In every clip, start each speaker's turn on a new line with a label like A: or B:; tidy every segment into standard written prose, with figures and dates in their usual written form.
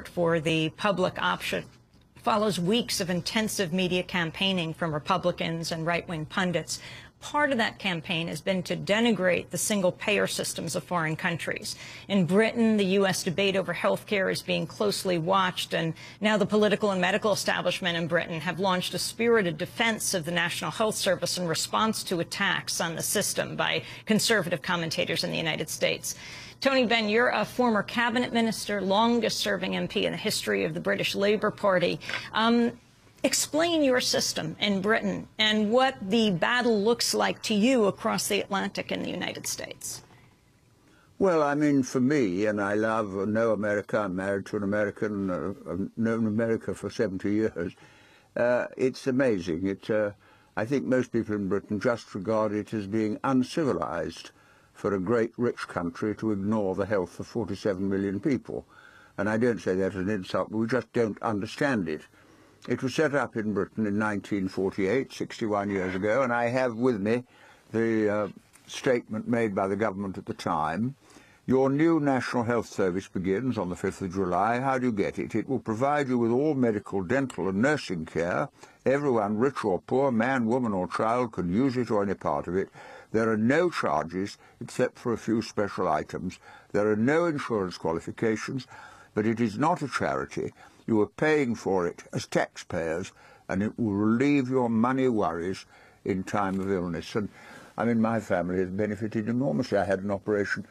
A: for the public option follows weeks of intensive media campaigning from Republicans and right-wing pundits. Part of that campaign has been to denigrate the single-payer systems of foreign countries. In Britain, the U.S. debate over health care is being closely watched, and now the political and medical establishment in Britain have launched a spirited defense of the National Health Service in response to attacks on the system by conservative commentators in the United States. Tony Benn, you're a former cabinet minister, longest-serving MP in the history of the British Labour Party. Explain your system in Britain and what the battle looks like to you across the Atlantic in the United States.
B: Well, I mean, for me, and I know America, I'm married to an American, I've known America for 70 years, it's amazing. I think most people in Britain just regard it as being uncivilized for a great rich country to ignore the health of 47 million people. And I don't say that as an insult, but we just don't understand it. It was set up in Britain in 1948, 61 years ago, and I have with me the statement made by the government at the time. Your new National Health Service begins on the 5th of July. How do you get it? It will provide you with all medical, dental and nursing care. Everyone, rich or poor, man, woman or child, can use it or any part of it. There are no charges except for a few special items. There are no insurance qualifications, but it is not a charity. You are paying for it as taxpayers, and it will relieve your money worries in time of illness. And I mean, my family has benefited enormously. I had an operation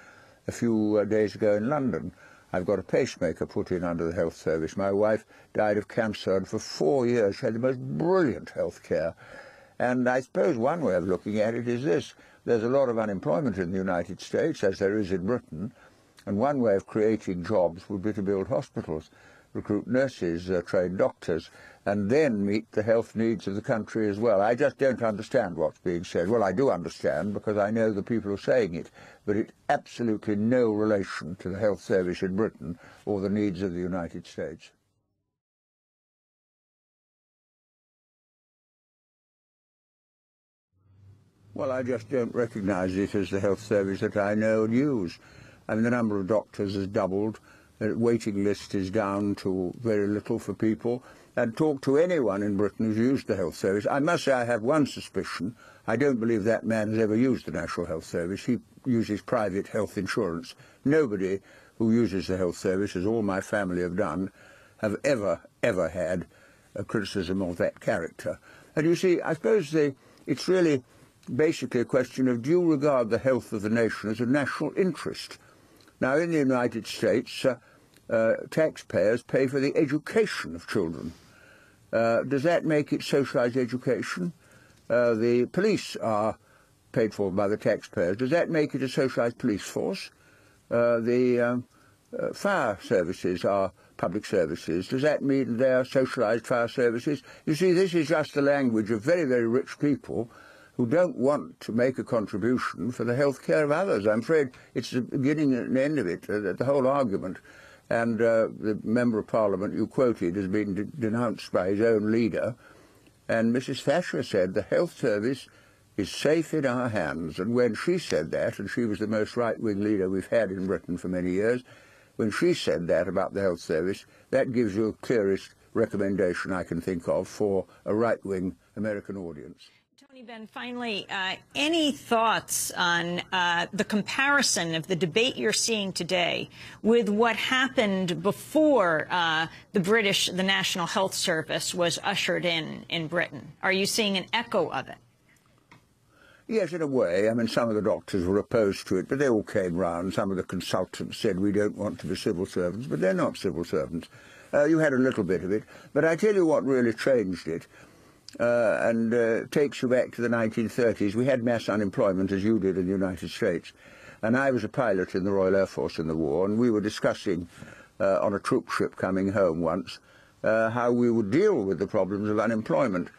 B: a few days ago in London. I've got a pacemaker put in under the health service. My wife died of cancer, and for 4 years she had the most brilliant health care. And I suppose one way of looking at it is this. There's a lot of unemployment in the United States, as there is in Britain, and one way of creating jobs would be to build hospitals, recruit nurses, train doctors, and then meet the health needs of the country as well. I just don't understand what's being said. Well, I do understand because I know the people who are saying it, but it's absolutely no relation to the health service in Britain or the needs of the United States. Well, I just don't recognise it as the health service that I know and use. I mean, the number of doctors has doubled. The waiting list is down to very little for people. And talk to anyone in Britain who's used the health service. I must say I have one suspicion. I don't believe that man has ever used the National Health Service. He uses private health insurance. Nobody who uses the health service, as all my family have done, have ever had a criticism of that character. And you see, I suppose it's really basically a question of, do you regard the health of the nation as a national interest? Now, in the United States, taxpayers pay for the education of children. Does that make it socialised education? The police are paid for by the taxpayers. Does that make it a socialised police force? The fire services are public services. Does that mean they are socialised fire services? You see, this is just the language of very, very rich people who don't want to make a contribution for the health care of others. I'm afraid it's the beginning and end of it, the whole argument. And the Member of Parliament you quoted has been denounced by his own leader. And Mrs. Thatcher said the health service is safe in our hands. And when she said that, and she was the most right-wing leader we've had in Britain for many years, when she said that about the health service, that gives you the clearest recommendation I can think of for a right-wing American audience.
A: Tony Benn, finally, any thoughts on the comparison of the debate you're seeing today with what happened before the National Health Service was ushered in Britain? Are you seeing an echo of it?
B: Yes, in a way. I mean, some of the doctors were opposed to it, but they all came round. Some of the consultants said we don't want to be civil servants, but they're not civil servants. You had a little bit of it, but I tell you what really changed it. Takes you back to the 1930s. We had mass unemployment, as you did in the United States. And I was a pilot in the Royal Air Force in the war, and we were discussing on a troop ship coming home once how we would deal with the problems of unemployment.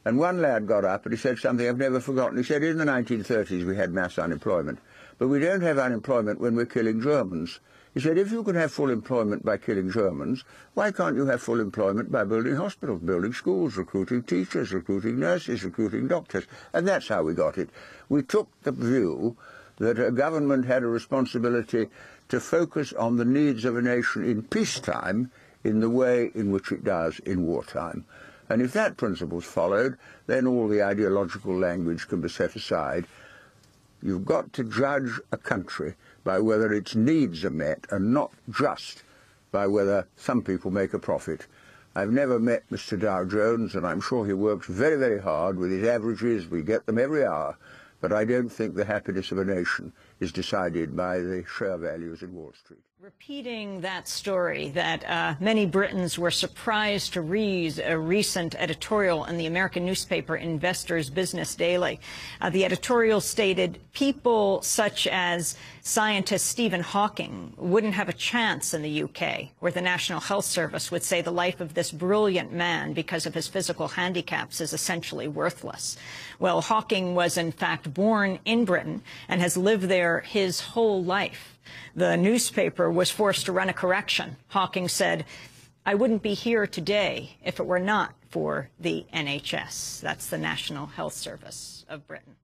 B: And one lad got up and he said something I've never forgotten. He said, in the 1930s we had mass unemployment, but we don't have unemployment when we're killing Germans. He said, if you can have full employment by killing Germans, why can't you have full employment by building hospitals, building schools, recruiting teachers, recruiting nurses, recruiting doctors? And that's how we got it. We took the view that a government had a responsibility to focus on the needs of a nation in peacetime in the way in which it does in wartime. And if that principle is followed, then all the ideological language can be set aside. You've got to judge a country by whether its needs are met and not just by whether some people make a profit. I've never met Mr. Dow Jones, and I'm sure he works very, very hard with his averages. We get them every hour. But I don't think the happiness of a nation is decided by the share values in Wall Street.
A: Repeating that story that many Britons were surprised to read a recent editorial in the American newspaper Investor's Business Daily. The editorial stated people such as scientist Stephen Hawking wouldn't have a chance in the UK, where the National Health Service would say the life of this brilliant man, because of his physical handicaps, is essentially worthless. Well, Hawking was in fact born in Britain and has lived there his whole life. The newspaper was forced to run a correction. Hawking said, "I wouldn't be here today if it were not for the NHS." That's the National Health Service of Britain.